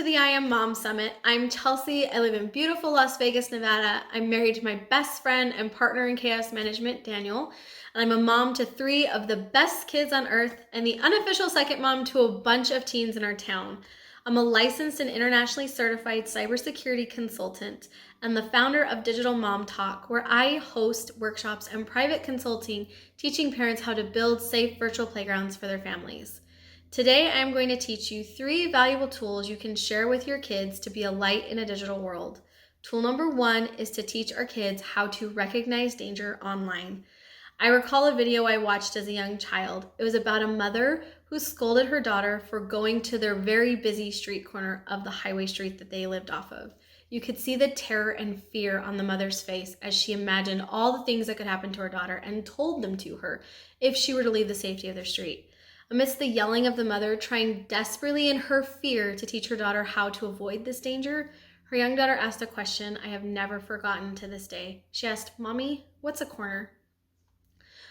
to the I Am Mom Summit. I'm Chelsea. I live in beautiful Las Vegas, Nevada. I'm married to my best friend and partner in chaos management, Daniel. And I'm a mom to 3 of the best kids on earth and the unofficial second mom to a bunch of teens in our town. I'm a licensed and internationally certified cybersecurity consultant and the founder of Digital Mom Talk, where I host workshops and private consulting teaching parents how to build safe virtual playgrounds for their families. Today, I'm going to teach you 3 valuable tools you can share with your kids to be a light in a digital world. Tool number 1 is to teach our kids how to recognize danger online. I recall a video I watched as a young child. It was about a mother who scolded her daughter for going to their very busy street corner of the highway street that they lived off of. You could see the terror and fear on the mother's face as she imagined all the things that could happen to her daughter and told them to her if she were to leave the safety of their street. Amidst the yelling of the mother, trying desperately in her fear to teach her daughter how to avoid this danger, her young daughter asked a question I have never forgotten to this day. She asked, "Mommy, what's a corner?"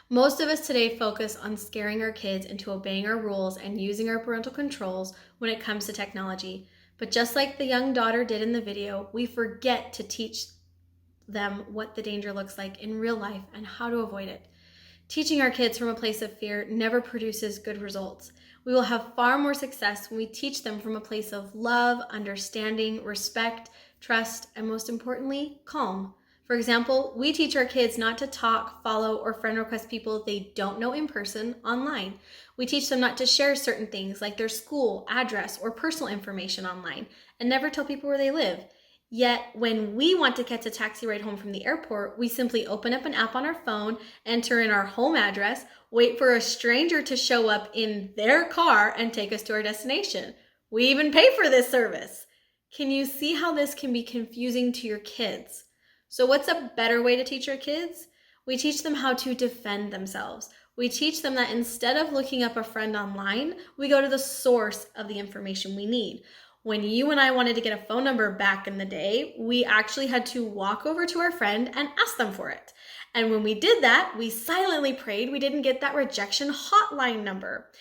Most of us today focus on scaring our kids into obeying our rules and using our parental controls when it comes to technology. But just like the young daughter did in the video, we forget to teach them what the danger looks like in real life and how to avoid it. Teaching our kids from a place of fear never produces good results. We will have far more success when we teach them from a place of love, understanding, respect, trust, and most importantly, calm. For example, we teach our kids not to talk, follow, or friend request people they don't know in person online. We teach them not to share certain things like their school, address, or personal information online, and never tell people where they live. Yet, when we want to catch a taxi ride home from the airport, we simply open up an app on our phone, enter in our home address, wait for a stranger to show up in their car and take us to our destination. We even pay for this service. Can you see how this can be confusing to your kids? So what's a better way to teach our kids? We teach them how to defend themselves. We teach them that instead of looking up a friend online, we go to the source of the information we need. When you and I wanted to get a phone number back in the day, we actually had to walk over to our friend and ask them for it. And when we did that, we silently prayed we didn't get that rejection hotline number.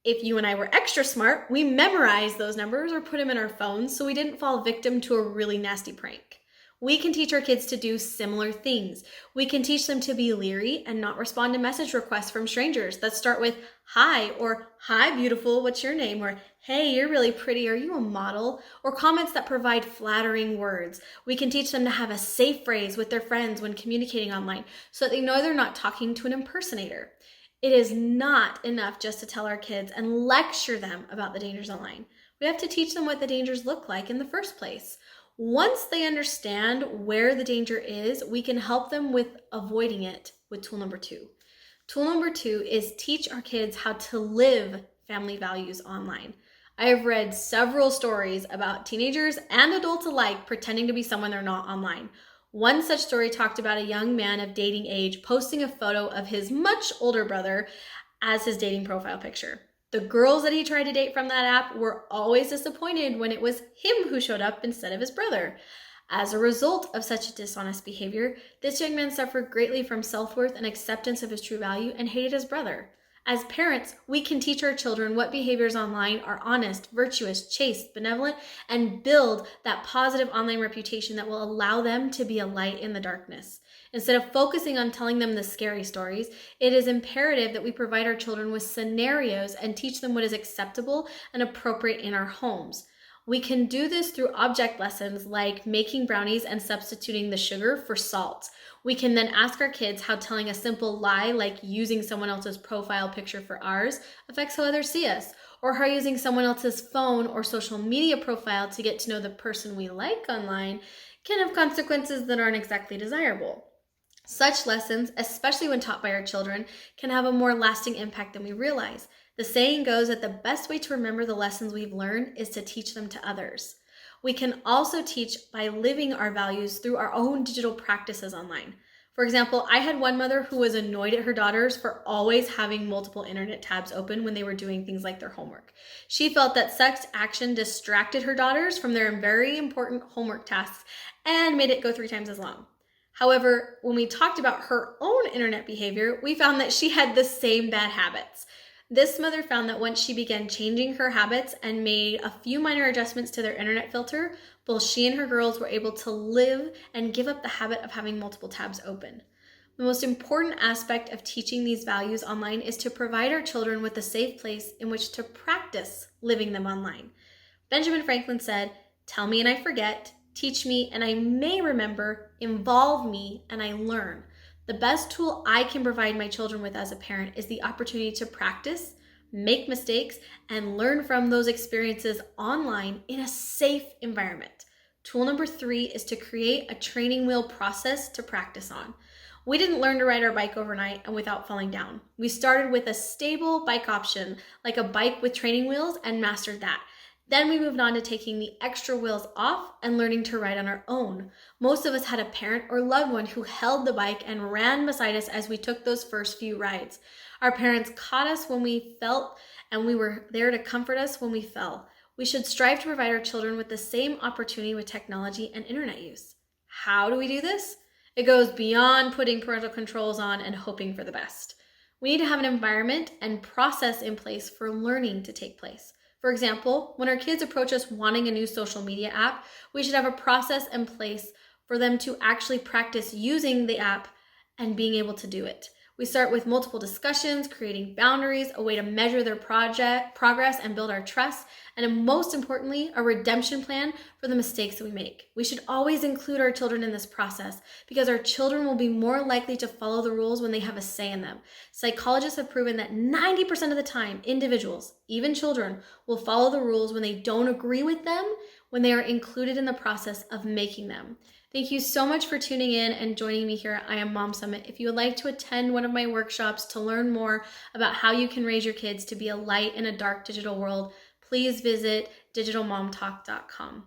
If you and I were extra smart, we memorized those numbers or put them in our phones so we didn't fall victim to a really nasty prank. We can teach our kids to do similar things. We can teach them to be leery and not respond to message requests from strangers that start with "Hi" or "Hi, beautiful, what's your name?" or "Hey, you're really pretty, are you a model?" or comments that provide flattering words. We can teach them to have a safe phrase with their friends when communicating online so that they know they're not talking to an impersonator. It is not enough just to tell our kids and lecture them about the dangers online. We have to teach them what the dangers look like in the first place. Once they understand where the danger is, we can help them with avoiding it with tool number 2. Tool number 2 is teach our kids how to live family values online. I have read several stories about teenagers and adults alike pretending to be someone they're not online. One such story talked about a young man of dating age posting a photo of his much older brother as his dating profile picture. The girls that he tried to date from that app were always disappointed when it was him who showed up instead of his brother. As a result of such dishonest behavior, this young man suffered greatly from self-worth and acceptance of his true value and hated his brother. As parents, we can teach our children what behaviors online are honest, virtuous, chaste, benevolent, and build that positive online reputation that will allow them to be a light in the darkness. Instead of focusing on telling them the scary stories, it is imperative that we provide our children with scenarios and teach them what is acceptable and appropriate in our homes. We can do this through object lessons like making brownies and substituting the sugar for salt. We can then ask our kids how telling a simple lie like using someone else's profile picture for ours affects how others see us, or how using someone else's phone or social media profile to get to know the person we like online can have consequences that aren't exactly desirable. Such lessons, especially when taught by our children, can have a more lasting impact than we realize. The saying goes that the best way to remember the lessons we've learned is to teach them to others. We can also teach by living our values through our own digital practices online. For example, I had one mother who was annoyed at her daughters for always having multiple internet tabs open when they were doing things like their homework. She felt that such action distracted her daughters from their very important homework tasks and made it go 3 times as long. However, when we talked about her own internet behavior, we found that she had the same bad habits. This mother found that once she began changing her habits and made a few minor adjustments to their internet filter, both she and her girls were able to live and give up the habit of having multiple tabs open. The most important aspect of teaching these values online is to provide our children with a safe place in which to practice living them online. Benjamin Franklin said, "Tell me and I forget, teach me and I may remember, involve me and I learn." The best tool I can provide my children with as a parent is the opportunity to practice, make mistakes, and learn from those experiences online in a safe environment. Tool number 3 is to create a training wheel process to practice on. We didn't learn to ride our bike overnight and without falling down. We started with a stable bike option, like a bike with training wheels, and mastered that. Then we moved on to taking the extra wheels off and learning to ride on our own. Most of us had a parent or loved one who held the bike and ran beside us as we took those first few rides. Our parents caught us when we felt, and we were there to comfort us when we fell. We should strive to provide our children with the same opportunity with technology and internet use. How do we do this? It goes beyond putting parental controls on and hoping for the best. We need to have an environment and process in place for learning to take place. For example, when our kids approach us wanting a new social media app, we should have a process in place for them to actually practice using the app and being able to do it. We start with multiple discussions, creating boundaries, a way to measure their progress and build our trust, and most importantly, a redemption plan for the mistakes that we make. We should always include our children in this process because our children will be more likely to follow the rules when they have a say in them. Psychologists have proven that 90% of the time, individuals, even children, will follow the rules when they don't agree with them, when they are included in the process of making them. Thank you so much for tuning in and joining me here at I Am Mom Summit. If you would like to attend one of my workshops to learn more about how you can raise your kids to be a light in a dark digital world, please visit digitalmomtalk.com.